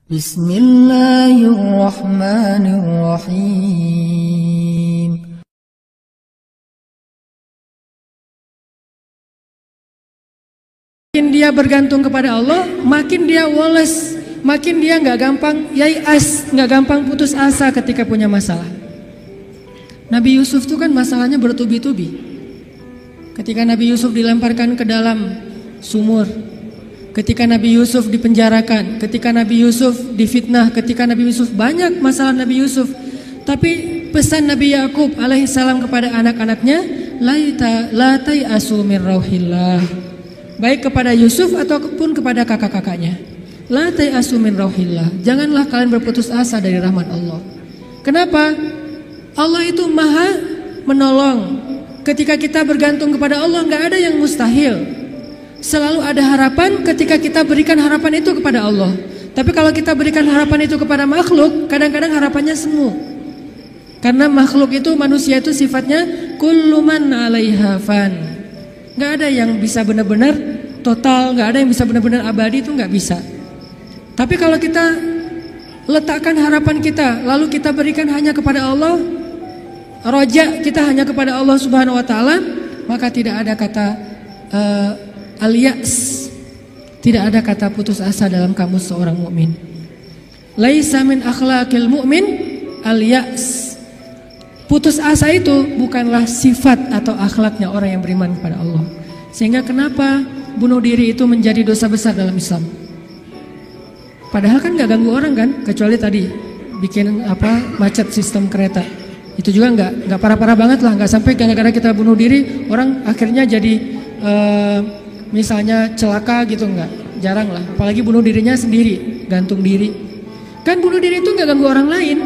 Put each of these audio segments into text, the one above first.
Bismillahirrahmanirrahim. Makin dia bergantung kepada Allah, makin dia woles, makin dia nggak gampang yai'as, nggak gampang putus asa ketika punya masalah. Nabi Yusuf itu kan masalahnya bertubi-tubi. Ketika Nabi Yusuf dilemparkan ke dalam sumur, ketika Nabi Yusuf dipenjarakan, ketika Nabi Yusuf difitnah, ketika Nabi Yusuf, banyak masalah Nabi Yusuf. Tapi pesan Nabi Yakub alaihissalam kepada anak-anaknya, la tai'asu min rauhillah. Baik kepada Yusuf ataupun kepada kakak-kakaknya, la tai'asu min rauhillah. Janganlah kalian berputus asa dari rahmat Allah. Kenapa? Allah itu maha menolong. Ketika kita bergantung kepada Allah, nggak ada yang mustahil. Selalu ada harapan ketika kita berikan harapan itu kepada Allah. Tapi kalau kita berikan harapan itu kepada makhluk, kadang-kadang harapannya semu. Karena makhluk itu, manusia itu sifatnya kullu man 'alaiha fan. Gak ada yang bisa benar-benar total, gak ada yang bisa benar-benar abadi, itu gak bisa. Tapi kalau kita letakkan harapan kita, lalu kita berikan hanya kepada Allah, roja kita hanya kepada Allah Subhanahu wa ta'ala, maka tidak ada kata al-ya's, tidak ada kata putus asa dalam kamus seorang mukmin. Laisa min akhlaqil mu'min al-ya's. Putus asa itu bukanlah sifat atau akhlaknya orang yang beriman kepada Allah. Sehingga kenapa bunuh diri itu menjadi dosa besar dalam Islam? Padahal kan nggak ganggu orang kan, kecuali tadi bikin macet sistem kereta. Itu juga nggak parah-parah banget lah, nggak sampai gara-gara kita bunuh diri orang akhirnya jadi misalnya celaka gitu, enggak, jarang lah. Apalagi bunuh dirinya sendiri, gantung diri. Kan bunuh diri itu enggak ganggu orang lain.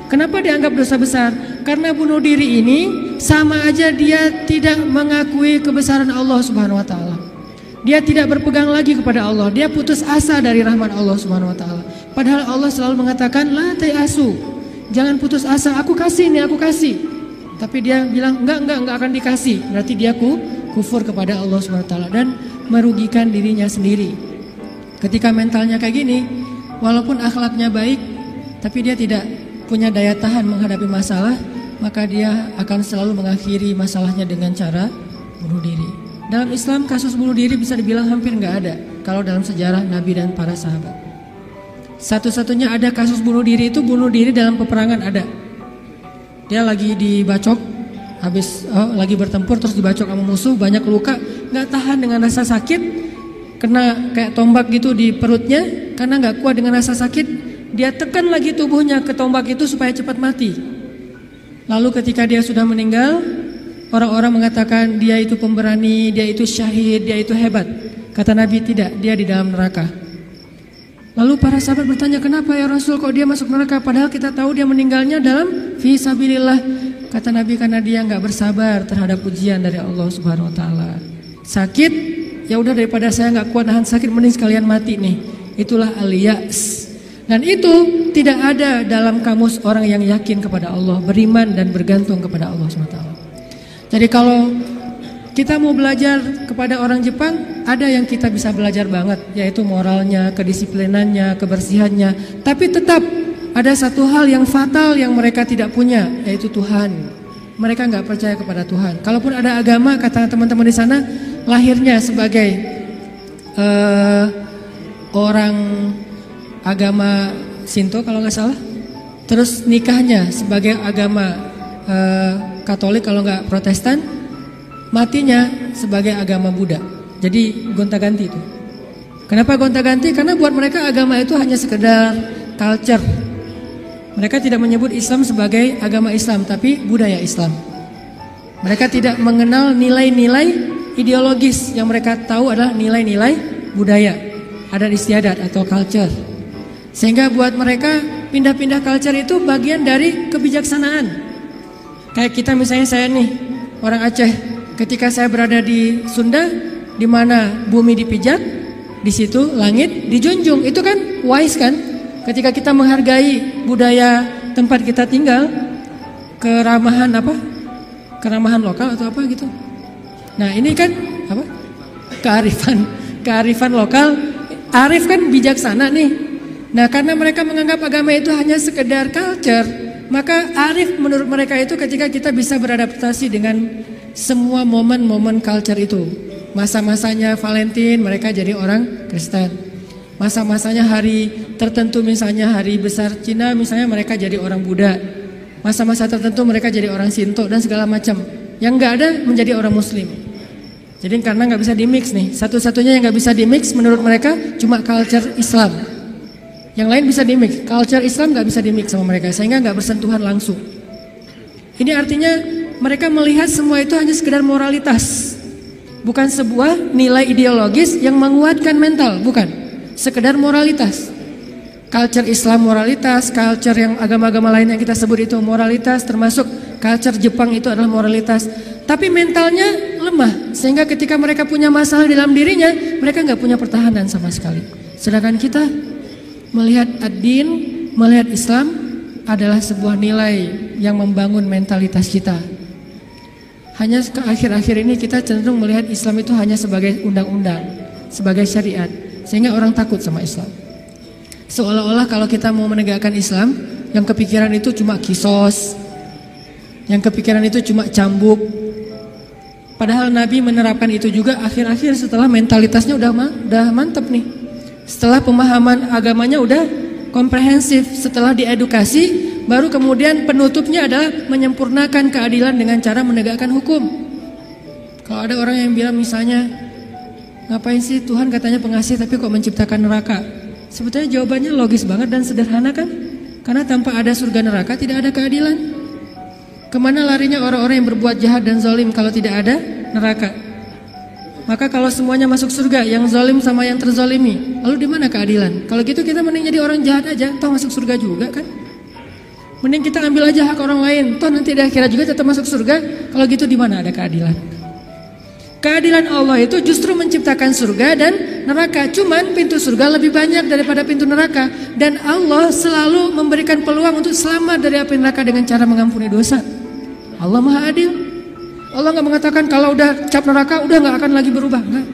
Kenapa dianggap dosa besar? Karena bunuh diri ini sama aja dia tidak mengakui kebesaran Allah Subhanahu wa ta'ala. Dia tidak berpegang lagi kepada Allah. Dia putus asa dari rahmat Allah Subhanahu wa ta'ala. Padahal Allah selalu mengatakan la tai'asu. Jangan putus asa, aku kasih nih, aku kasih. Tapi dia bilang enggak akan dikasih. Berarti dia kufur kepada Allah Subhanahu wa ta'ala dan merugikan dirinya sendiri. Ketika mentalnya kayak gini, walaupun akhlaknya baik, tapi dia tidak punya daya tahan menghadapi masalah, maka dia akan selalu mengakhiri masalahnya dengan cara bunuh diri. Dalam Islam kasus bunuh diri bisa dibilang hampir nggak ada kalau dalam sejarah Nabi dan para sahabat. Satu-satunya ada kasus bunuh diri itu bunuh diri dalam peperangan ada. Dia lagi dibacok, habis lagi bertempur terus dibacok sama musuh, banyak luka, nggak tahan dengan rasa sakit, kena kayak tombak gitu di perutnya, karena nggak kuat dengan rasa sakit, dia tekan lagi tubuhnya ke tombak itu supaya cepat mati. Lalu ketika dia sudah meninggal, orang-orang mengatakan dia itu pemberani, dia itu syahid, dia itu hebat. Kata Nabi tidak, dia di dalam neraka. Lalu para sahabat bertanya, kenapa ya Rasul kok dia masuk neraka? Padahal kita tahu dia meninggalnya dalam fi sabilillah. Kata Nabi karena dia nggak bersabar terhadap ujian dari Allah Subhanahu wa ta'ala. Sakit, ya udah daripada saya nggak kuat nahan sakit, mending sekalian mati nih. Itulah al-ya's. Dan itu tidak ada dalam kamus orang yang yakin kepada Allah, beriman dan bergantung kepada Allah Subhanahu wa ta'ala. Jadi kalau kita mau belajar kepada orang Jepang, ada yang kita bisa belajar banget, yaitu moralnya, kedisiplinannya, kebersihannya. Tapi tetap ada satu hal yang fatal yang mereka tidak punya, yaitu Tuhan. Mereka nggak percaya kepada Tuhan. Kalaupun ada agama, kata teman-teman di sana, lahirnya sebagai orang agama Shinto kalau nggak salah, terus nikahnya sebagai agama Katolik kalau nggak Protestan, matinya sebagai agama Buddha. Jadi gonta-ganti itu. Kenapa gonta-ganti? Karena buat mereka agama itu hanya sekedar culture. Mereka tidak menyebut Islam sebagai agama Islam, tapi budaya Islam. Mereka tidak mengenal nilai-nilai ideologis, yang mereka tahu adalah nilai-nilai budaya, adat istiadat atau culture. Sehingga buat mereka pindah-pindah culture itu bagian dari kebijaksanaan. Kayak kita misalnya, saya nih orang Aceh, ketika saya berada di Sunda, di mana bumi dipijak, di situ langit dijunjung. Itu kan wise kan? Ketika kita menghargai budaya tempat kita tinggal, keramahan lokal atau apa gitu. Nah ini kan kearifan lokal. Arif kan bijaksana nih. Nah, karena mereka menganggap agama itu hanya sekedar culture, maka arif menurut mereka itu ketika kita bisa beradaptasi dengan semua momen-momen culture itu. Masa-masanya Valentine, mereka jadi orang Kristen. Masa-masanya hari tertentu, misalnya hari besar Cina, misalnya mereka jadi orang Buddha. Masa-masa tertentu mereka jadi orang Shinto dan segala macam. Yang nggak ada menjadi orang Muslim. Jadi karena nggak bisa dimix nih, satu-satunya yang nggak bisa dimix menurut mereka cuma culture Islam. Yang lain bisa dimix, culture Islam nggak bisa dimix sama mereka, sehingga nggak bersentuhan langsung. Ini artinya mereka melihat semua itu hanya sekedar moralitas, bukan sebuah nilai ideologis yang menguatkan mental, bukan. Sekedar moralitas. Culture Islam moralitas, culture yang agama-agama lain yang kita sebut itu moralitas, termasuk culture Jepang itu adalah moralitas. Tapi mentalnya lemah, sehingga ketika mereka punya masalah di dalam dirinya, mereka nggak punya pertahanan sama sekali. Sedangkan kita melihat ad-din, melihat Islam adalah sebuah nilai yang membangun mentalitas kita. Hanya ke akhir-akhir ini kita cenderung melihat Islam itu hanya sebagai undang-undang, sebagai syariat, sehingga orang takut sama Islam. Seolah-olah kalau kita mau menegakkan Islam, yang kepikiran itu cuma kisos, yang kepikiran itu cuma cambuk. Padahal Nabi menerapkan itu juga akhir-akhir setelah mentalitasnya udah mantep nih. Setelah pemahaman agamanya udah komprehensif, setelah diedukasi, baru kemudian penutupnya adalah menyempurnakan keadilan dengan cara menegakkan hukum. Kalau ada orang yang bilang misalnya, ngapain sih Tuhan katanya pengasih tapi kok menciptakan neraka? Sebetulnya jawabannya logis banget dan sederhana kan? Karena tanpa ada surga neraka tidak ada keadilan. Kemana larinya orang-orang yang berbuat jahat dan zalim kalau tidak ada neraka? Maka kalau semuanya masuk surga, yang zalim sama yang terzalimi, lalu di mana keadilan? Kalau gitu kita mending jadi orang jahat aja, toh masuk surga juga kan? Mending kita ambil aja hak orang lain, toh nanti di akhirat juga tetap masuk surga. Kalau gitu di mana ada keadilan? Keadilan Allah itu justru menciptakan surga dan neraka. Cuman pintu surga lebih banyak daripada pintu neraka. Dan Allah selalu memberikan peluang untuk selamat dari api neraka dengan cara mengampuni dosa. Allah Maha Adil. Allah gak mengatakan kalau udah cap neraka udah gak akan lagi berubah. Enggak.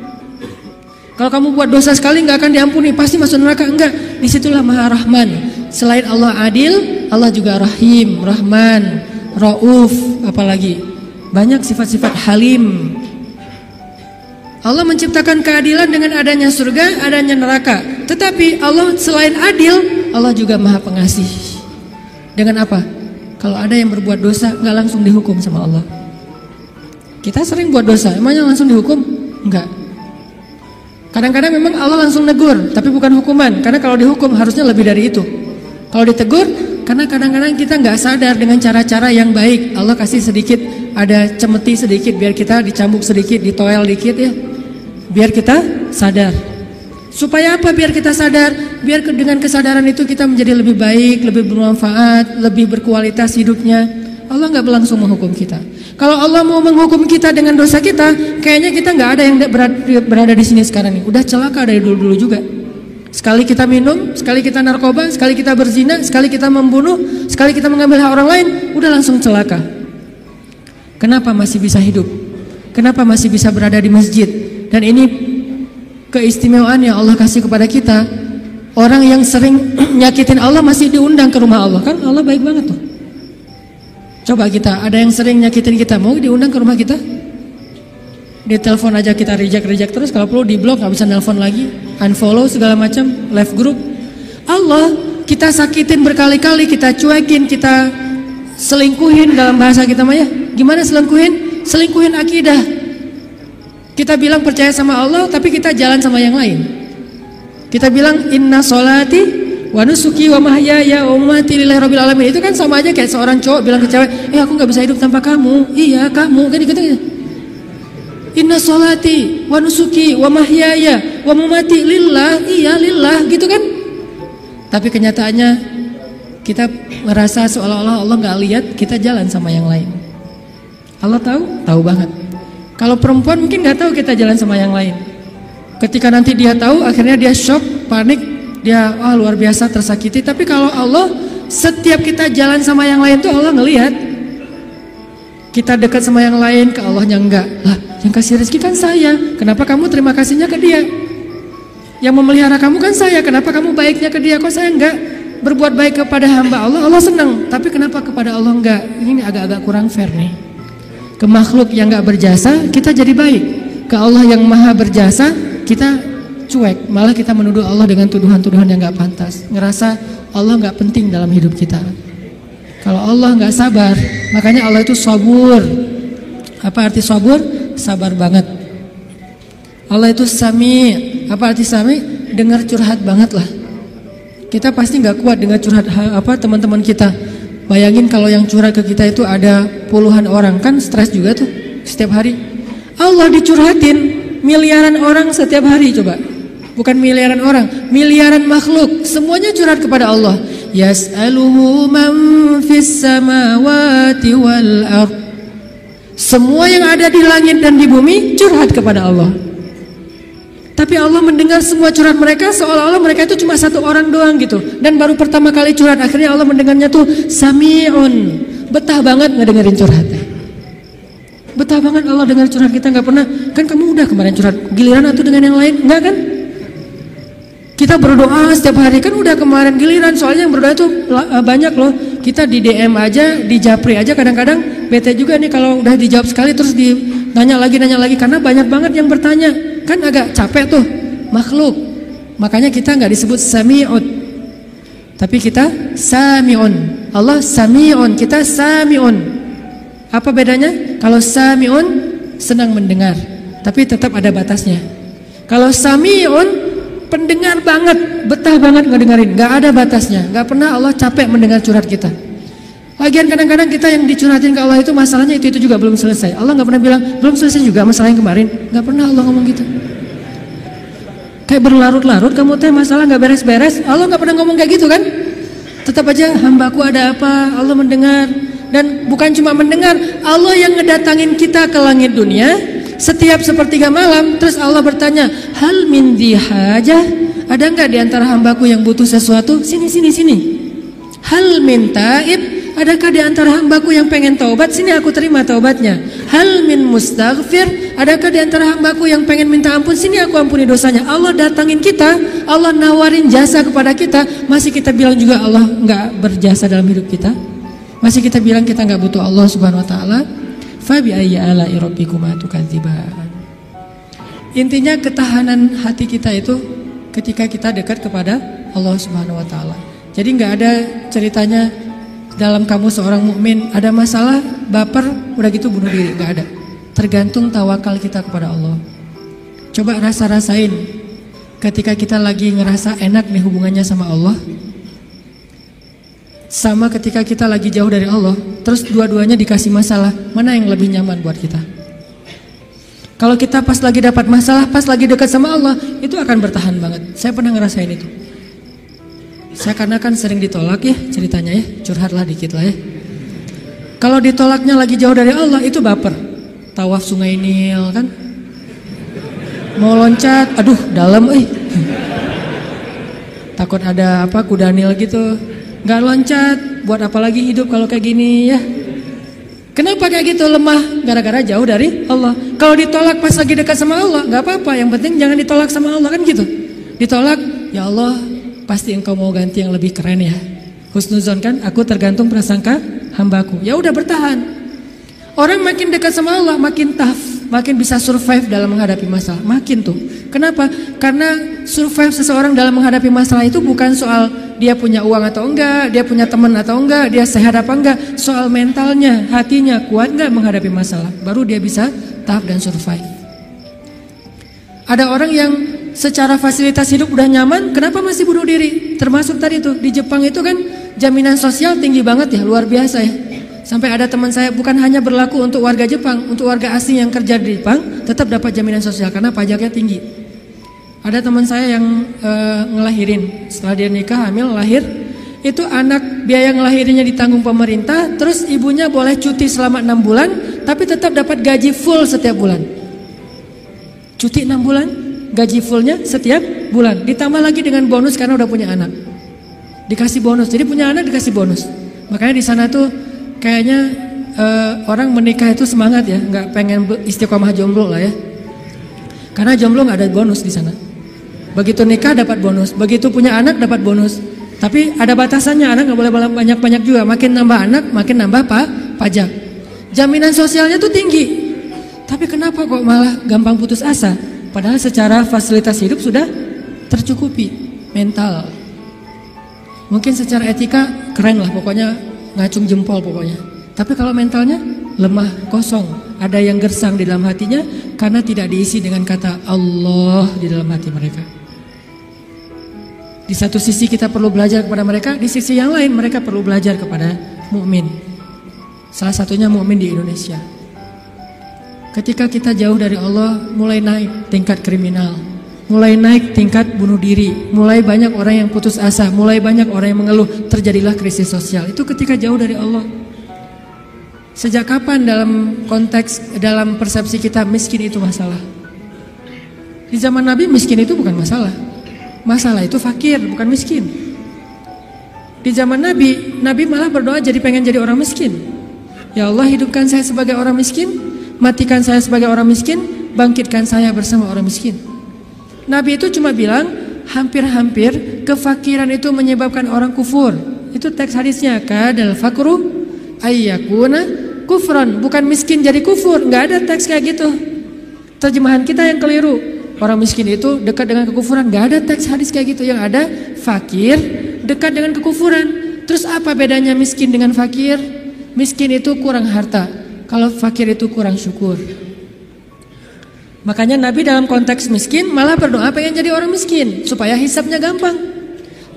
Kalau kamu buat dosa sekali gak akan diampuni, pasti masuk neraka. Enggak. Disitulah Maha Rahman. Selain Allah adil, Allah juga Rahim, Rahman, Rauf, apalagi banyak sifat-sifat Halim. Allah menciptakan keadilan dengan adanya surga, adanya neraka. Tetapi Allah selain adil, Allah juga Maha Pengasih. Dengan apa? Kalau ada yang berbuat dosa, gak langsung dihukum sama Allah. Kita sering buat dosa, emangnya langsung dihukum? Enggak. Kadang-kadang memang Allah langsung negur, tapi bukan hukuman. Karena kalau dihukum harusnya lebih dari itu. Kalau ditegur, karena kadang-kadang kita gak sadar dengan cara-cara yang baik. Allah kasih sedikit, ada cemeti sedikit, biar kita dicambuk sedikit, ditoel dikit ya. Biar kita sadar. Supaya apa biar kita sadar? Biar dengan kesadaran itu kita menjadi lebih baik, lebih bermanfaat, lebih berkualitas hidupnya. Allah gak langsung menghukum kita. Kalau Allah mau menghukum kita dengan dosa kita, kayaknya kita gak ada yang berada di sini sekarang nih. Udah celaka dari dulu-dulu juga. Sekali kita minum, sekali kita narkoba, sekali kita berzina, sekali kita membunuh, sekali kita mengambil hak orang lain, udah langsung celaka. Kenapa masih bisa hidup? Kenapa masih bisa berada di masjid? Dan ini keistimewaan yang Allah kasih kepada kita. Orang yang sering nyakitin Allah masih diundang ke rumah Allah. Kan Allah baik banget tuh. Coba kita, ada yang sering nyakitin kita, mau diundang ke rumah kita? Di telepon aja kita reject terus, kalau perlu di blok, gak bisa nelpon lagi, unfollow segala macam, left group. Allah kita sakitin berkali-kali, kita cuekin, kita selingkuhin dalam bahasa kita mah ya. Gimana selingkuhin? Selingkuhin akidah. Kita bilang percaya sama Allah, tapi kita jalan sama yang lain. Kita bilang inna sholati wa nusuki wa mahyaya wa mamati lillahi rabbil alamin. Itu kan sama aja kayak seorang cowok bilang ke cewek, aku gak bisa hidup tanpa kamu. Iya kamu, kan gitu. Inna sholati wa nusuki wa mahyaya wa mamati lillah, iya lillah, gitu kan. Tapi kenyataannya kita merasa seolah-olah Allah gak lihat, kita jalan sama yang lain. Allah tahu? Tahu banget. Kalau perempuan mungkin gak tahu kita jalan sama yang lain. Ketika nanti dia tahu, akhirnya dia shock, panik, dia luar biasa tersakiti. Tapi kalau Allah, setiap kita jalan sama yang lain tuh Allah ngelihat. Kita dekat sama yang lain, ke Allahnya enggak. Lah, yang kasih rezeki kan saya. Kenapa kamu terima kasihnya ke dia? Yang memelihara kamu kan saya. Kenapa kamu baiknya ke dia, kok saya enggak berbuat baik kepada hamba Allah? Allah senang. Tapi kenapa kepada Allah enggak? Ini agak-agak kurang fair nih. Ke makhluk yang enggak berjasa kita jadi baik. Ke Allah yang maha berjasa kita cuek. Malah kita menuduh Allah dengan tuduhan-tuduhan yang enggak pantas. Ngerasa Allah enggak penting dalam hidup kita. Kalau Allah enggak sabar, makanya Allah itu sabur. Apa arti sabur? Sabar banget. Allah itu sami. Apa arti sami? Dengar curhat banget lah. Kita pasti nggak kuat dengar curhat teman-teman kita. Bayangin kalau yang curhat ke kita itu ada puluhan orang, kan stres juga tuh setiap hari. Allah dicurhatin miliaran orang setiap hari, coba. Bukan miliaran orang, miliaran makhluk, semuanya curhat kepada Allah. Yas'aluhu man fis samawati wal ard. Semua yang ada di langit dan di bumi curhat kepada Allah. Tapi Allah mendengar semua curhat mereka seolah-olah mereka itu cuma satu orang doang gitu. Dan baru pertama kali curhat, akhirnya Allah mendengarnya tuh sami'un. Betah banget ngedengerin curhatnya. Betah banget Allah dengar curhat kita, nggak pernah. Kan kamu udah kemarin curhat, giliran atau dengan yang lain? Enggak kan? Kita berdoa setiap hari kan udah kemarin giliran. Soalnya yang berdoa itu banyak loh. Kita di DM aja, di japri aja kadang-kadang bete juga nih kalau udah dijawab sekali terus nanya lagi karena banyak banget yang bertanya. Kan agak capek tuh makhluk. Makanya kita nggak disebut sami'un, tapi kita sami'un. Allah sami'un, kita sami'un. Apa bedanya? Kalau sami'un senang mendengar, tapi tetap ada batasnya. Kalau sami'un pendengar banget, betah banget ngedengerin, nggak ada batasnya. Nggak pernah Allah capek mendengar curhat kita. Lagian kadang-kadang kita yang dicurhatin ke Allah itu masalahnya itu juga belum selesai. Allah nggak pernah bilang belum selesai juga masalah yang kemarin. Nggak pernah Allah ngomong gitu. Kayak berlarut-larut kamu teh masalah nggak beres-beres. Allah nggak pernah ngomong kayak gitu kan? Tetap aja hambaku ada apa? Allah mendengar. Dan bukan cuma mendengar, Allah yang ngedatangin kita ke langit dunia setiap sepertiga malam. Terus Allah bertanya, hal min dihajah? Ada nggak di antara hambaku yang butuh sesuatu? Sini. Hal min taib? Adakah di antara hambaku yang pengen taubat? Sini aku terima taubatnya. Hal min mustaghfir? Adakah di antara hambaku yang pengen minta ampun? Sini aku ampuni dosanya. Allah datangin kita, Allah nawarin jasa kepada kita. Masih kita bilang juga Allah nggak berjasa dalam hidup kita? Masih kita bilang kita nggak butuh Allah Subhanahu Wa Taala? Fa bi ayyi ala'i rabbikuma tukadziban. Intinya ketahanan hati kita itu ketika kita dekat kepada Allah Subhanahu Wa Taala. Jadi nggak ada ceritanya dalam kamu seorang mukmin ada masalah, baper, udah gitu bunuh diri, nggak ada. Tergantung tawakal kita kepada Allah. Coba rasain ketika kita lagi ngerasa enak nih hubungannya sama Allah, sama ketika kita lagi jauh dari Allah, terus dua-duanya dikasih masalah, mana yang lebih nyaman buat kita? Kalau kita pas lagi dapat masalah, pas lagi dekat sama Allah, itu akan bertahan banget. Saya pernah ngerasain itu. Saya karena kan sering ditolak ya ceritanya ya, curhatlah dikit lah ya. Kalau ditolaknya lagi jauh dari Allah itu baper. Tawaf Sungai Nil kan, mau loncat, aduh dalam takut ada apa kuda Nil gitu, nggak loncat, buat apa lagi hidup kalau kayak gini ya. Kenapa kayak gitu? Lemah gara-gara jauh dari Allah. Kalau ditolak pas lagi dekat sama Allah nggak apa-apa, yang penting jangan ditolak sama Allah kan gitu. Ditolak, ya Allah pasti engkau mau ganti yang lebih keren ya. Husnuzon kan, aku tergantung prasangka hambaku. Ya udah bertahan. Orang makin dekat sama Allah makin tough, makin bisa survive dalam menghadapi masalah. Makin tuh. Kenapa? Karena survive seseorang dalam menghadapi masalah itu bukan soal dia punya uang atau enggak, dia punya teman atau enggak, dia sehat apa enggak. Soal mentalnya, hatinya kuat enggak menghadapi masalah. Baru dia bisa tough dan survive. Ada orang yang secara fasilitas hidup udah nyaman, kenapa masih bunuh diri? Termasuk tadi tuh di Jepang itu kan jaminan sosial tinggi banget ya, luar biasa ya. Sampai ada teman saya bukan hanya berlaku untuk warga Jepang, untuk warga asing yang kerja di Jepang tetap dapat jaminan sosial karena pajaknya tinggi. Ada teman saya yang ngelahirin, setelah dia nikah hamil lahir, itu anak biaya ngelahirinnya ditanggung pemerintah, terus ibunya boleh cuti selama 6 bulan, tapi tetap dapat gaji full setiap bulan. Cuti 6 bulan, gaji fullnya setiap bulan, ditambah lagi dengan bonus karena udah punya anak, dikasih bonus. Jadi punya anak dikasih bonus. Makanya di sana tuh kayaknya orang menikah itu semangat ya, nggak pengen istiqomah jomblo lah ya, karena jomblo nggak ada bonus di sana. Begitu nikah dapat bonus, begitu punya anak dapat bonus. Tapi ada batasannya, anak nggak boleh banyak-banyak juga. Makin nambah anak, makin nambah pajak. Jaminan sosialnya tuh tinggi. Tapi kenapa kok malah gampang putus asa? Padahal secara fasilitas hidup sudah tercukupi. Mental. Mungkin secara etika keren lah, pokoknya ngacung jempol pokoknya. Tapi kalau mentalnya lemah, kosong. Ada yang gersang di dalam hatinya karena tidak diisi dengan kata Allah di dalam hati mereka. Di satu sisi kita perlu belajar kepada mereka, di sisi yang lain mereka perlu belajar kepada mukmin. Salah satunya mukmin di Indonesia. Ketika kita jauh dari Allah, mulai naik tingkat kriminal, mulai naik tingkat bunuh diri, mulai banyak orang yang putus asa, mulai banyak orang yang mengeluh, terjadilah krisis sosial. Itu ketika jauh dari Allah. Sejak kapan dalam persepsi kita miskin itu masalah? Di zaman Nabi miskin itu bukan masalah. Masalah itu fakir, bukan miskin. Di zaman Nabi malah berdoa jadi pengen jadi orang miskin. Ya Allah, hidupkan saya sebagai orang miskin, matikan saya sebagai orang miskin, bangkitkan saya bersama orang miskin. Nabi itu cuma bilang hampir-hampir kefakiran itu menyebabkan orang kufur. Itu teks hadisnya, kadal fakru ayyakuna kufran, bukan miskin jadi kufur. Nggak ada teks kayak gitu. Terjemahan kita yang keliru. Orang miskin itu dekat dengan kekufuran. Nggak ada teks hadis kayak gitu. Yang ada fakir dekat dengan kekufuran. Terus apa bedanya miskin dengan fakir? Miskin itu kurang harta, kalau fakir itu kurang syukur. Makanya Nabi dalam konteks miskin malah berdoa pengen jadi orang miskin supaya hisabnya gampang.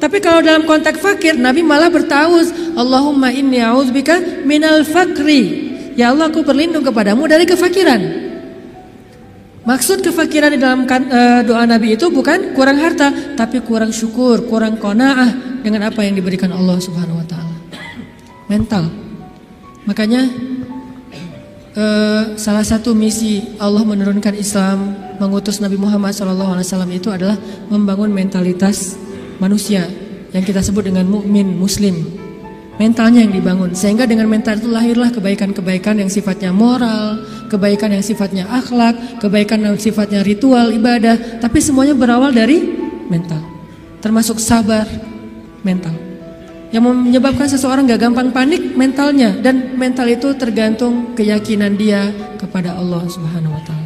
Tapi kalau dalam konteks fakir, Nabi malah bertauz, Allahumma inni a'udzubika minal fakri. Ya Allah, aku berlindung kepadamu dari kefakiran. Maksud kefakiran di dalam doa Nabi itu bukan kurang harta, tapi kurang syukur, kurang qanaah dengan apa yang diberikan Allah Subhanahu wa taala. Mental. Makanya salah satu misi Allah menurunkan Islam, mengutus Nabi Muhammad SAW itu adalah membangun mentalitas manusia yang kita sebut dengan mukmin muslim. Mentalnya yang dibangun, sehingga dengan mental itu lahirlah kebaikan-kebaikan yang sifatnya moral, kebaikan yang sifatnya akhlak, kebaikan yang sifatnya ritual ibadah. Tapi semuanya berawal dari mental, termasuk sabar. Mental yang menyebabkan seseorang gak gampang panik, mentalnya. Dan mental itu tergantung keyakinan dia kepada Allah Subhanahu wa taala.